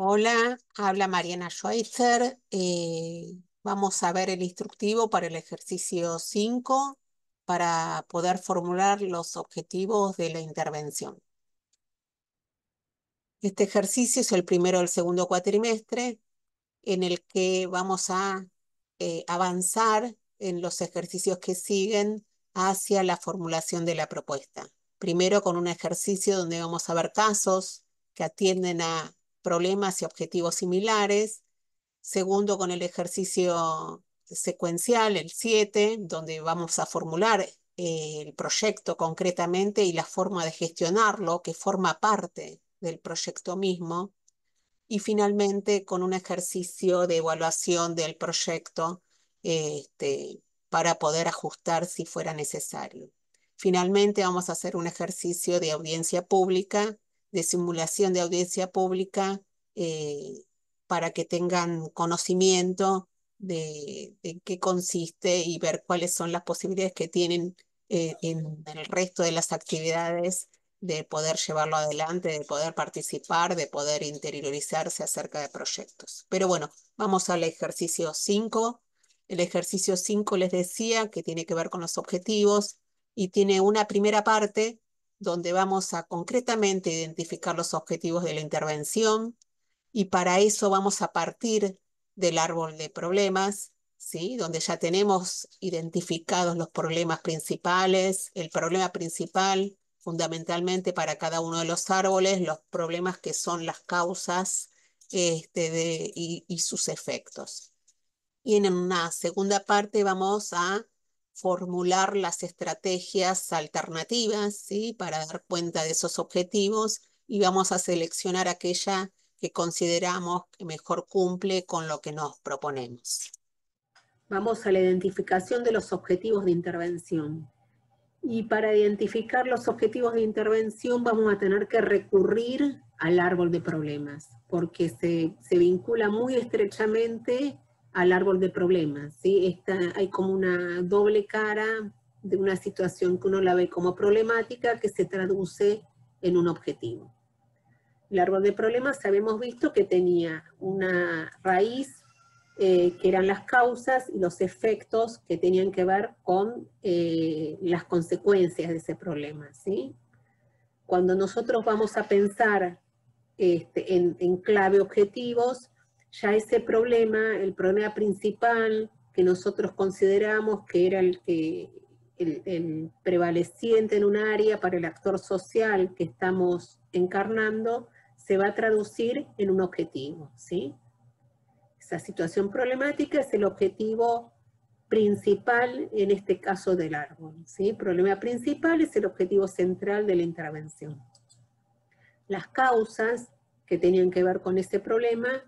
Hola, habla Mariana Schweitzer. Vamos a ver el instructivo para el ejercicio 5 para poder formular los objetivos de la intervención. Este ejercicio es el primero del segundo cuatrimestre en el que vamos a avanzar en los ejercicios que siguen hacia la formulación de la propuesta. Primero con un ejercicio donde vamos a ver casos que atienden a problemas y objetivos similares. Segundo, con el ejercicio secuencial, el 7, donde vamos a formular el proyecto concretamente y la forma de gestionarlo, que forma parte del proyecto mismo. Y finalmente, con un ejercicio de evaluación del proyecto para poder ajustar si fuera necesario. Finalmente, vamos a hacer un ejercicio de audiencia pública, de simulación de audiencia pública, eh, para que tengan conocimiento de qué consiste y ver cuáles son las posibilidades que tienen en el resto de las actividades de poder llevarlo adelante, de poder participar, de poder interiorizarse acerca de proyectos. Pero bueno, vamos al ejercicio 5. El ejercicio 5 les decía que tiene que ver con los objetivos y tiene una primera parte donde vamos a concretamente identificar los objetivos de la intervención, y para eso vamos a partir del árbol de problemas, ¿sí? Donde ya tenemos identificados los problemas principales, el problema principal fundamentalmente para cada uno de los árboles, los problemas que son las causas y sus efectos. Y en una segunda parte vamos a formular las estrategias alternativas, ¿sí? Para dar cuenta de esos objetivos, y vamos a seleccionar aquella que consideramos que mejor cumple con lo que nos proponemos. Vamos a la identificación de los objetivos de intervención. Y para identificar los objetivos de intervención vamos a tener que recurrir al árbol de problemas, porque se vincula muy estrechamente al árbol de problemas, ¿sí? Hay como una doble cara de una situación que uno la ve como problemática que se traduce en un objetivo. El árbol de problemas habíamos visto que tenía una raíz que eran las causas y los efectos que tenían que ver con las consecuencias de ese problema, ¿sí? Cuando nosotros vamos a pensar en clave objetivos, ya ese problema, el problema principal que nosotros consideramos que era el prevaleciente en un área para el actor social que estamos encarnando, se va a traducir en un objetivo, ¿sí? Esa situación problemática es el objetivo principal, en este caso del árbol, ¿sí? El problema principal es el objetivo central de la intervención. Las causas que tenían que ver con ese problema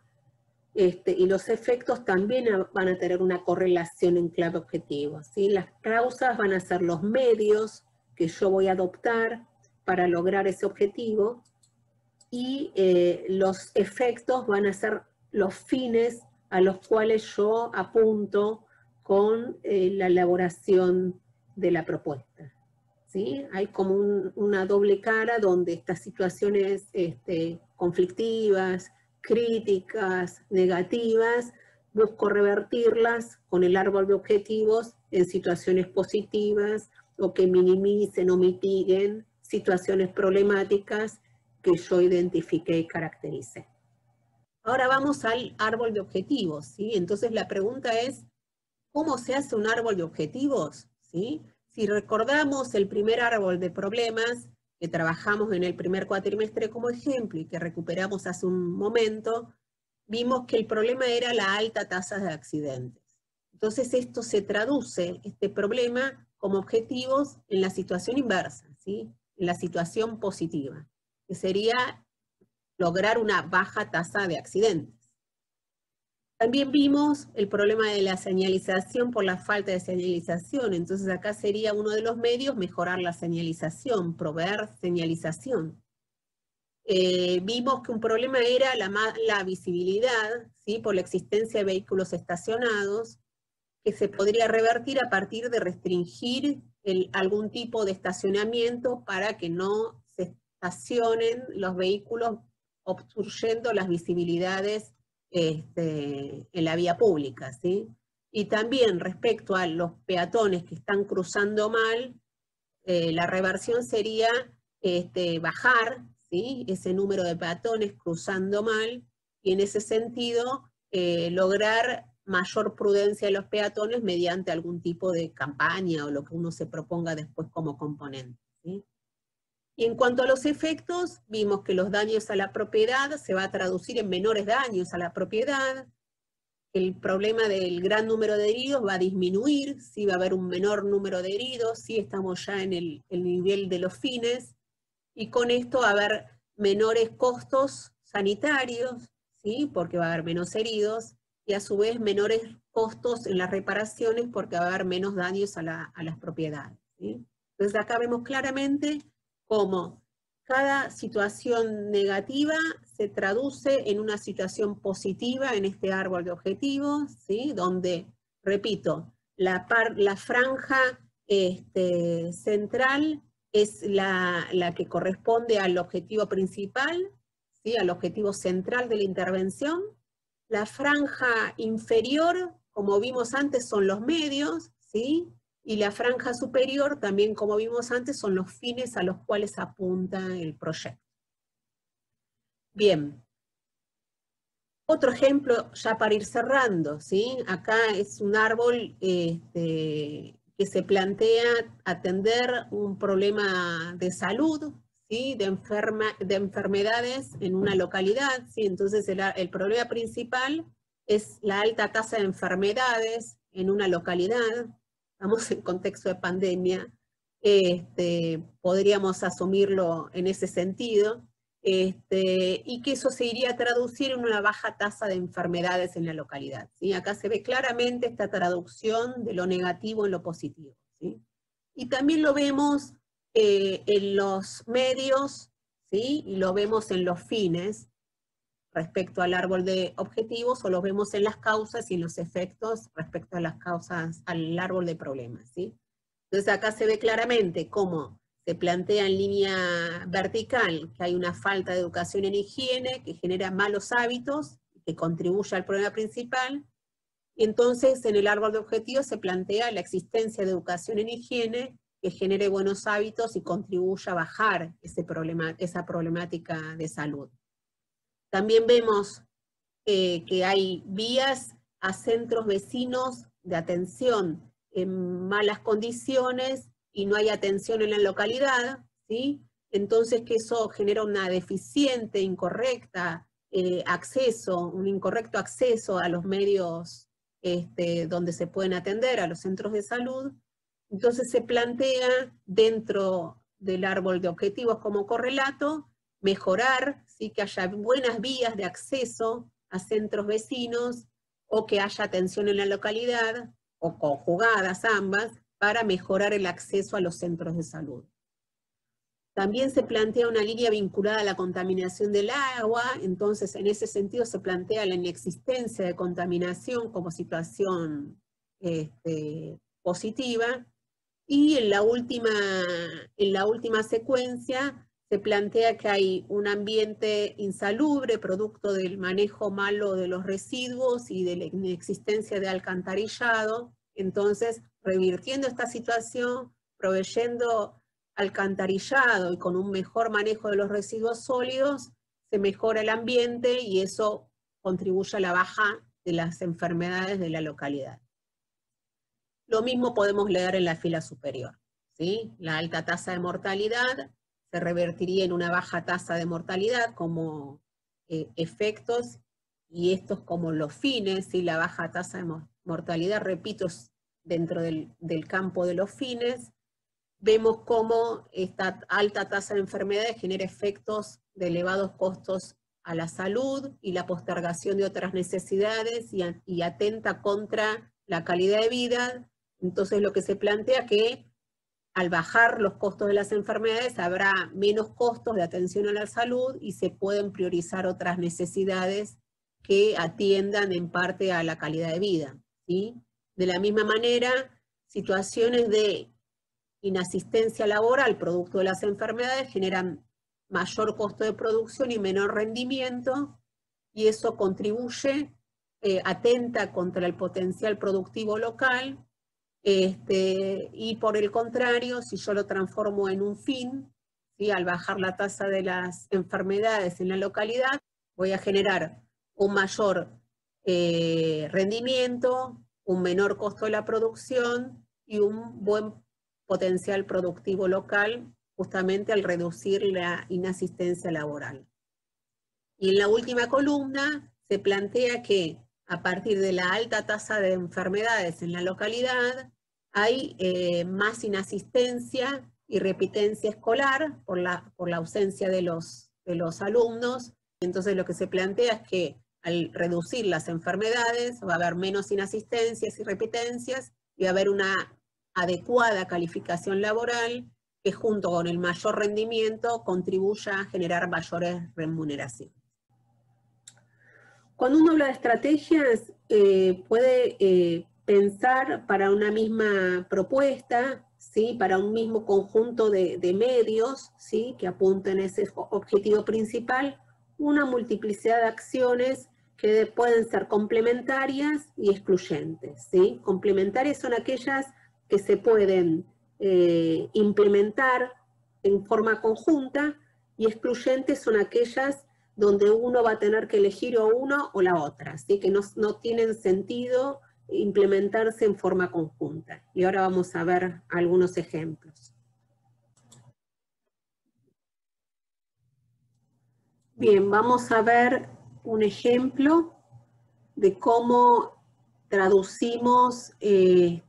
y los efectos también van a tener una correlación en clave objetivo, ¿sí? Las causas van a ser los medios que yo voy a adoptar para lograr ese objetivo, y los efectos van a ser los fines a los cuales yo apunto con la elaboración de la propuesta, ¿sí? Hay como una doble cara donde estas situaciones conflictivas, críticas, negativas, busco revertirlas con el árbol de objetivos en situaciones positivas o que minimicen o mitiguen situaciones problemáticas que yo identifiqué y caractericé. Ahora vamos al árbol de objetivos, ¿sí? Entonces la pregunta es, ¿cómo se hace un árbol de objetivos? ¿Sí? Si recordamos el primer árbol de problemas que trabajamos en el primer cuatrimestre como ejemplo y que recuperamos hace un momento, vimos que el problema era la alta tasa de accidentes. Entonces esto se traduce, este problema, como objetivos en la situación inversa, ¿sí? En la situación positiva, que sería lograr una baja tasa de accidentes. También vimos el problema de la señalización por la falta de señalización. Entonces acá sería uno de los medios mejorar la señalización, proveer señalización. Vimos que un problema era la visibilidad, ¿sí? Por la existencia de vehículos estacionados, que se podría revertir a partir de restringir algún tipo de estacionamiento para que no se estacionen los vehículos obstruyendo las visibilidades en la vía pública, ¿sí? Y también respecto a los peatones que están cruzando mal, la reversión sería bajar, ¿sí?, ese número de peatones cruzando mal, y en ese sentido lograr mayor prudencia de los peatones mediante algún tipo de campaña o lo que uno se proponga después como componente, ¿sí? Y en cuanto a los efectos, vimos que los daños a la propiedad se va a traducir en menores daños a la propiedad, el problema del gran número de heridos va a disminuir, sí va a haber un menor número de heridos, sí estamos ya en el nivel de los fines, y con esto va a haber menores costos sanitarios, ¿sí?, porque va a haber menos heridos, y a su vez menores costos en las reparaciones porque va a haber menos daños a las propiedades, ¿sí? Entonces acá vemos claramente cómo cada situación negativa se traduce en una situación positiva en este árbol de objetivos, ¿sí?, donde, repito, la franja central es la que corresponde al objetivo principal, ¿sí?, al objetivo central de la intervención. La franja inferior, como vimos antes, son los medios, ¿sí?, y la franja superior, también como vimos antes, son los fines a los cuales apunta el proyecto. Bien. Otro ejemplo, ya para ir cerrando, ¿sí? Acá es un árbol que se plantea atender un problema de salud, ¿sí?, de enfermedades en una localidad, ¿sí? Entonces el problema principal es la alta tasa de enfermedades en una localidad. Estamos en contexto de pandemia, podríamos asumirlo en ese sentido. Y que eso se iría a traducir en una baja tasa de enfermedades en la localidad, ¿sí? Acá se ve claramente esta traducción de lo negativo en lo positivo, ¿sí? Y también lo vemos en los medios, ¿sí?, y lo vemos en los fines respecto al árbol de objetivos, o lo vemos en las causas y en los efectos respecto a las causas, al árbol de problemas, ¿sí? Entonces acá se ve claramente cómo se plantea en línea vertical que hay una falta de educación en higiene que genera malos hábitos, que contribuye al problema principal, y entonces en el árbol de objetivos se plantea la existencia de educación en higiene que genere buenos hábitos y contribuya a bajar esa problemática de salud. También vemos que hay vías a centros vecinos de atención en malas condiciones y no hay atención en la localidad, ¿sí? Entonces que eso genera una deficiente, incorrecta un incorrecto acceso a los medios donde se pueden atender, a los centros de salud. Entonces se plantea dentro del árbol de objetivos como correlato mejorar, ¿sí?, que haya buenas vías de acceso a centros vecinos, o que haya atención en la localidad, o conjugadas ambas, para mejorar el acceso a los centros de salud. También se plantea una línea vinculada a la contaminación del agua, entonces en ese sentido se plantea la inexistencia de contaminación como situación positiva, y en la última secuencia se plantea que hay un ambiente insalubre, producto del manejo malo de los residuos y de la inexistencia de alcantarillado. Entonces, revirtiendo esta situación, proveyendo alcantarillado y con un mejor manejo de los residuos sólidos, se mejora el ambiente y eso contribuye a la baja de las enfermedades de la localidad. Lo mismo podemos leer en la fila superior, ¿sí? La alta tasa de mortalidad se revertiría en una baja tasa de mortalidad como efectos, y estos como los fines, ¿sí? La baja tasa de mortalidad, repito, es dentro del campo de los fines. Vemos cómo esta alta tasa de enfermedades genera efectos de elevados costos a la salud y la postergación de otras necesidades y atenta contra la calidad de vida. Entonces lo que se plantea es que al bajar los costos de las enfermedades habrá menos costos de atención a la salud y se pueden priorizar otras necesidades que atiendan en parte a la calidad de vida, ¿sí? De la misma manera, situaciones de inasistencia laboral producto de las enfermedades generan mayor costo de producción y menor rendimiento, y eso contribuye, atenta contra el potencial productivo local, y por el contrario, si yo lo transformo en un fin, ¿sí? Al bajar la tasa de las enfermedades en la localidad, voy a generar un mayor rendimiento, un menor costo de la producción y un buen potencial productivo local, justamente al reducir la inasistencia laboral. Y en la última columna se plantea que a partir de la alta tasa de enfermedades en la localidad hay más inasistencia y repitencia escolar por la ausencia de los alumnos. Entonces lo que se plantea es que al reducir las enfermedades va a haber menos inasistencias y repitencias y va a haber una adecuada calificación laboral que junto con el mayor rendimiento contribuya a generar mayores remuneraciones. Cuando uno habla de estrategias, puede pensar para una misma propuesta, ¿sí? Para un mismo conjunto de medios, ¿sí? Que apunten a ese objetivo principal, una multiplicidad de acciones que pueden ser complementarias y excluyentes, ¿sí? Complementarias son aquellas que se pueden implementar en forma conjunta, y excluyentes son aquellas donde uno va a tener que elegir o una o la otra, ¿sí? Que no tienen sentido implementarse en forma conjunta. Y ahora vamos a ver algunos ejemplos. Bien, vamos a ver un ejemplo de cómo traducimos el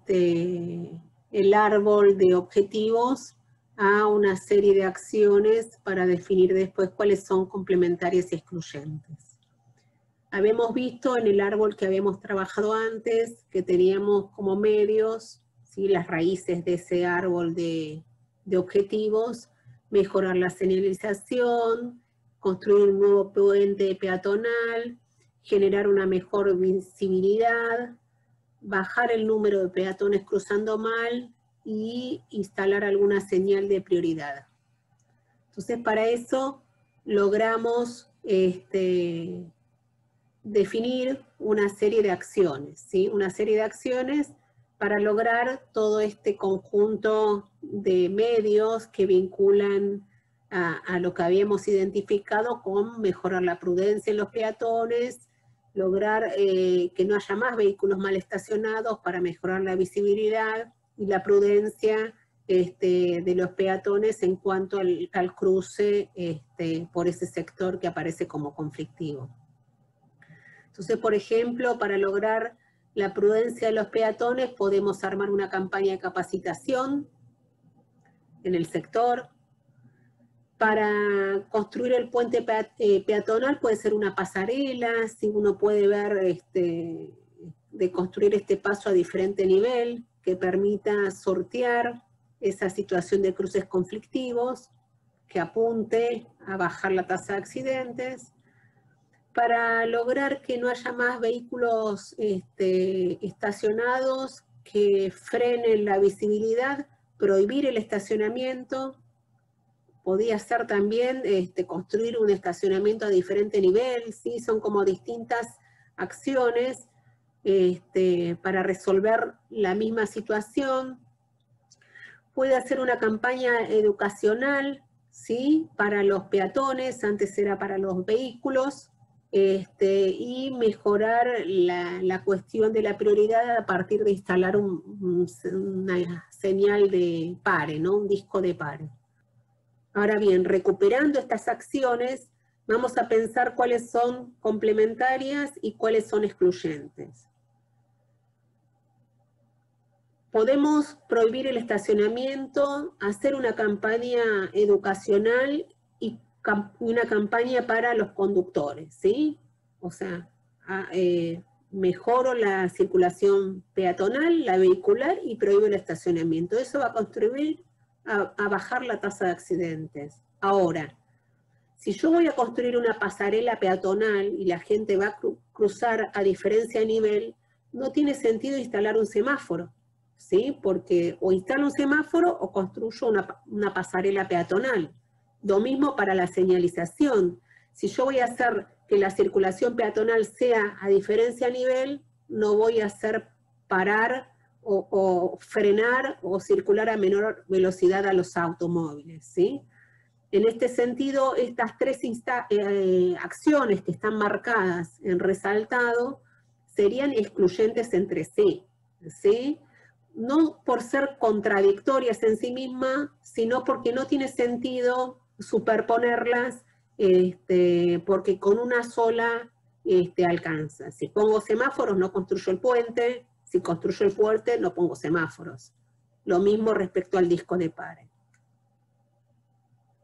árbol de objetivos a una serie de acciones para definir después cuáles son complementarias y excluyentes. Habíamos visto en el árbol que habíamos trabajado antes que teníamos como medios, ¿sí? Las raíces de ese árbol de objetivos, mejorar la señalización, construir un nuevo puente peatonal, generar una mejor visibilidad, bajar el número de peatones cruzando mal y instalar alguna señal de prioridad. Entonces, para eso logramos definir una serie de acciones, ¿sí? Una serie de acciones para lograr todo este conjunto de medios que vinculan a lo que habíamos identificado con mejorar la prudencia en los peatones, lograr que no haya más vehículos mal estacionados para mejorar la visibilidad y la prudencia de los peatones en cuanto al cruce por ese sector que aparece como conflictivo. Entonces, por ejemplo, para lograr la prudencia de los peatones podemos armar una campaña de capacitación en el sector. Para construir el puente peatonal puede ser una pasarela, si uno puede ver de construir este paso a diferente nivel que permita sortear esa situación de cruces conflictivos, que apunte a bajar la tasa de accidentes. Para lograr que no haya más vehículos estacionados que frenen la visibilidad, prohibir el estacionamiento. Podía ser también construir un estacionamiento a diferente nivel, ¿sí? Son como distintas acciones para resolver la misma situación. Puede hacer una campaña educacional, ¿sí? Para los peatones, antes era para los vehículos, y mejorar la cuestión de la prioridad a partir de instalar una señal de pare, ¿no? Un disco de pare. Ahora bien, recuperando estas acciones, vamos a pensar cuáles son complementarias y cuáles son excluyentes. Podemos prohibir el estacionamiento, hacer una campaña educacional y una campaña para los conductores, ¿sí? O sea, mejoro la circulación peatonal, la vehicular y prohíbo el estacionamiento. Eso va a contribuir a bajar la tasa de accidentes. Ahora, si yo voy a construir una pasarela peatonal y la gente va a cruzar a diferencia de nivel, no tiene sentido instalar un semáforo, ¿sí? Porque o instalo un semáforo o construyo una pasarela peatonal. Lo mismo para la señalización. Si yo voy a hacer que la circulación peatonal sea a diferencia nivel, no voy a hacer parar o frenar o circular a menor velocidad a los automóviles, ¿sí? En este sentido, estas tres acciones que están marcadas en resaltado serían excluyentes entre sí, ¿sí? No por ser contradictorias en sí mismas, sino porque no tiene sentido superponerlas, porque con una sola alcanza. Si pongo semáforos, no construyo el puente; si construyo el puente, no pongo semáforos. Lo mismo respecto al disco de pares.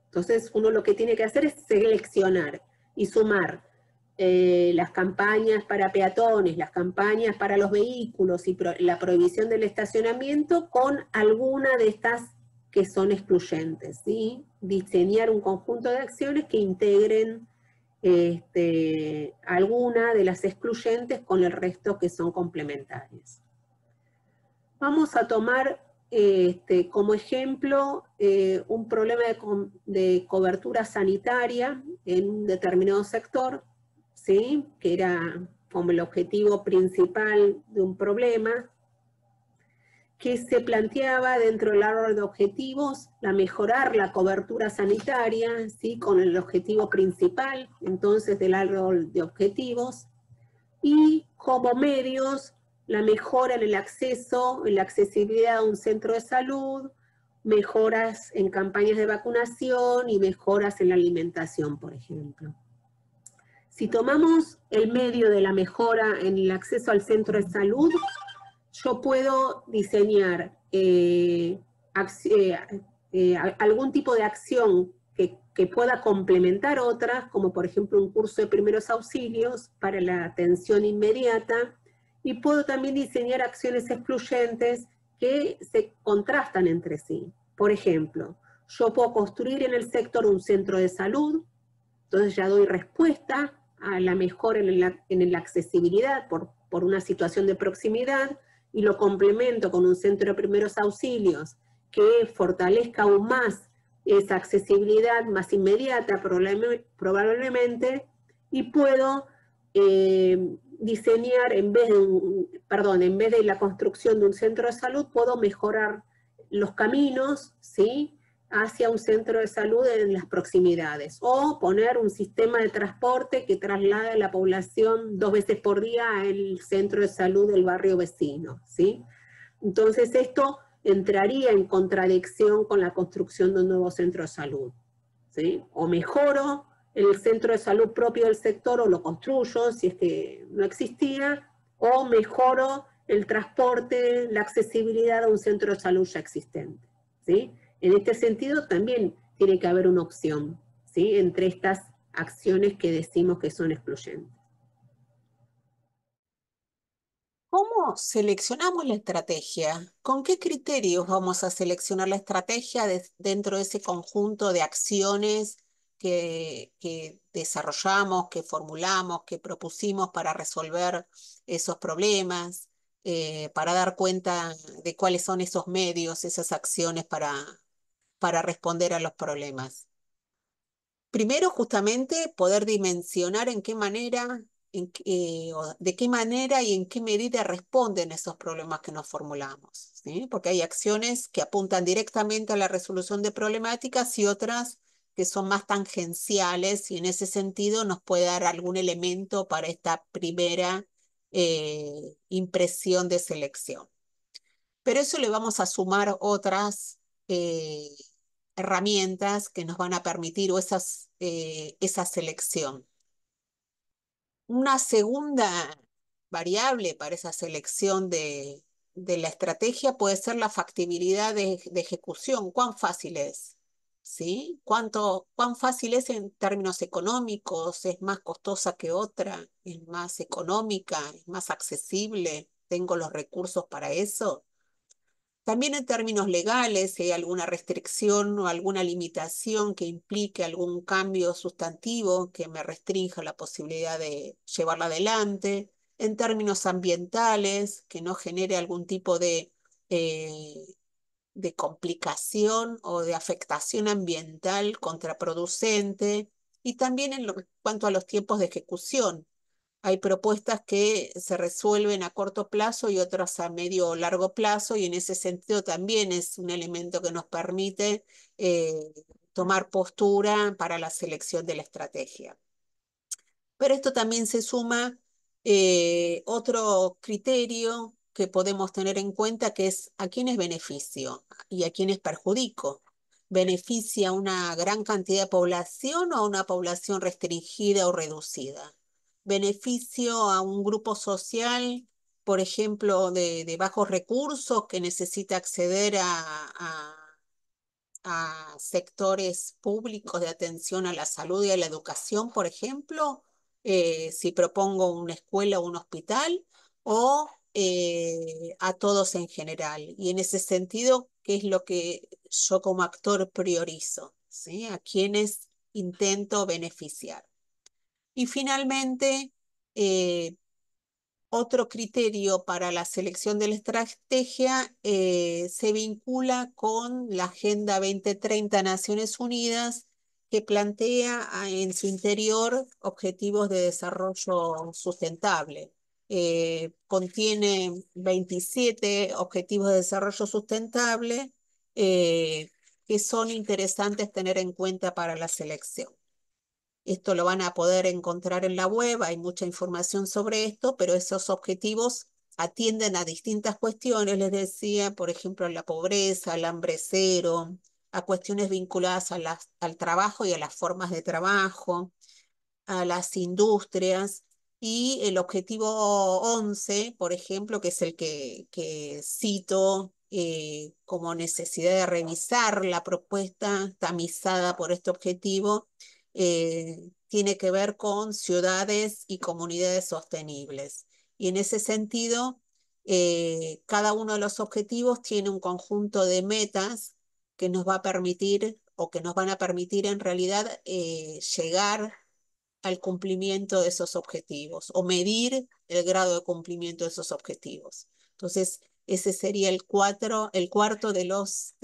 Entonces, uno lo que tiene que hacer es seleccionar y sumar las campañas para peatones, las campañas para los vehículos y la prohibición del estacionamiento con alguna de estas que son excluyentes, ¿sí? Diseñar un conjunto de acciones que integren alguna de las excluyentes con el resto que son complementarias. Vamos a tomar como ejemplo un problema de cobertura sanitaria en un determinado sector, ¿sí? Que era como el objetivo principal de un problema, que se planteaba dentro del árbol de objetivos la mejorar la cobertura sanitaria, ¿sí? Con el objetivo principal, entonces, del árbol de objetivos, y como medios la mejora en el acceso, en la accesibilidad a un centro de salud, mejoras en campañas de vacunación y mejoras en la alimentación, por ejemplo. Si tomamos el medio de la mejora en el acceso al centro de salud, yo puedo diseñar algún tipo de acción que pueda complementar otras, como por ejemplo un curso de primeros auxilios para la atención inmediata, y puedo también diseñar acciones excluyentes que se contrastan entre sí. Por ejemplo, yo puedo construir en el sector un centro de salud, entonces ya doy respuesta a la mejora en la accesibilidad por una situación de proximidad, y lo complemento con un centro de primeros auxilios que fortalezca aún más esa accesibilidad más inmediata probablemente, y puedo diseñar, en vez de la construcción de un centro de salud, puedo mejorar los caminos, ¿sí?, hacia un centro de salud en las proximidades, o poner un sistema de transporte que traslade a la población 2 veces por día al centro de salud del barrio vecino, ¿sí? Entonces esto entraría en contradicción con la construcción de un nuevo centro de salud, ¿sí? O mejoro el centro de salud propio del sector, o lo construyo si es que no existía, o mejoro el transporte, la accesibilidad a un centro de salud ya existente, ¿sí? En este sentido también tiene que haber una opción, ¿sí?, entre estas acciones que decimos que son excluyentes. ¿Cómo seleccionamos la estrategia? ¿Con qué criterios vamos a seleccionar la estrategia dentro de ese conjunto de acciones que desarrollamos, que formulamos, que propusimos para resolver esos problemas, para dar cuenta de cuáles son esos medios, esas acciones para responder a los problemas? Primero, justamente, poder dimensionar en qué manera, de qué manera y en qué medida responden esos problemas que nos formulamos, ¿sí? Porque hay acciones que apuntan directamente a la resolución de problemáticas y otras que son más tangenciales, y en ese sentido nos puede dar algún elemento para esta primera impresión de selección. Pero eso le vamos a sumar otras eh, herramientas que nos van a permitir esa selección. Una segunda variable para esa selección de la estrategia puede ser la factibilidad de ejecución. ¿Cuán fácil es? ¿Sí? ¿Cuán fácil es en términos económicos? ¿Es más costosa que otra? ¿Es más económica? ¿Es más accesible? ¿Tengo los recursos para eso? También en términos legales, si hay alguna restricción o alguna limitación que implique algún cambio sustantivo que me restrinja la posibilidad de llevarla adelante. En términos ambientales, que no genere algún tipo eh, de complicación o de afectación ambiental contraproducente y también en cuanto a los tiempos de ejecución. Hay propuestas que se resuelven a corto plazo y otras a medio o largo plazo, y en ese sentido también es un elemento que nos permite tomar postura para la selección de la estrategia. Pero esto también se suma otro criterio que podemos tener en cuenta, que es a quiénes beneficio y a quiénes perjudico. ¿Beneficia a una gran cantidad de población o a una población restringida o reducida? ¿Beneficio a un grupo social, por ejemplo, de bajos recursos que necesita acceder a sectores públicos de atención a la salud y a la educación, por ejemplo, si propongo una escuela o un hospital, o a todos en general? Y en ese sentido, ¿qué es lo que yo como actor priorizo? ¿Sí? ¿A quiénes intento beneficiar? Y finalmente, otro criterio para la selección de la estrategia se vincula con la Agenda 2030 Naciones Unidas, que plantea en su interior objetivos de desarrollo sustentable. Contiene 27 objetivos de desarrollo sustentable que son interesantes tener en cuenta para la selección. Esto lo van a poder encontrar en la web, hay mucha información sobre esto, pero esos objetivos atienden a distintas cuestiones, les decía, por ejemplo, la pobreza, al hambre cero, a cuestiones vinculadas al trabajo y a las formas de trabajo, a las industrias, y el objetivo 11, por ejemplo, que es el que cito como necesidad de revisar la propuesta tamizada por este objetivo, tiene que ver con ciudades y comunidades sostenibles. Y en ese sentido, cada uno de los objetivos tiene un conjunto de metas que nos va a permitir o que nos van a permitir en realidad llegar al cumplimiento de esos objetivos o medir el grado de cumplimiento de esos objetivos. Entonces, ese sería el cuarto de las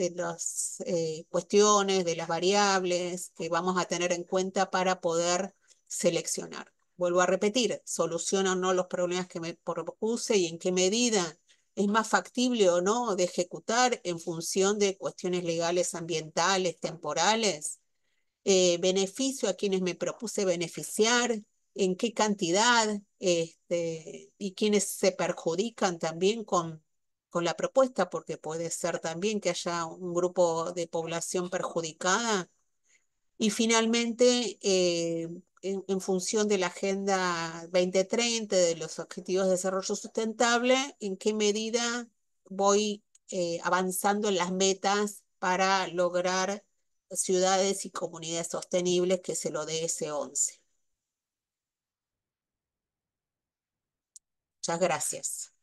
cuestiones, de las variables que vamos a tener en cuenta para poder seleccionar. Vuelvo a repetir, ¿soluciona o no los problemas que me propuse y en qué medida es más factible o no de ejecutar en función de cuestiones legales, ambientales, temporales? Beneficio a quienes me propuse beneficiar, en qué cantidad, y quienes se perjudican también con la propuesta, porque puede ser también que haya un grupo de población perjudicada. Y finalmente, en función de la Agenda 2030, de los Objetivos de Desarrollo Sustentable, en qué medida voy avanzando en las metas para lograr ciudades y comunidades sostenibles, que es el ODS 11. Muchas gracias.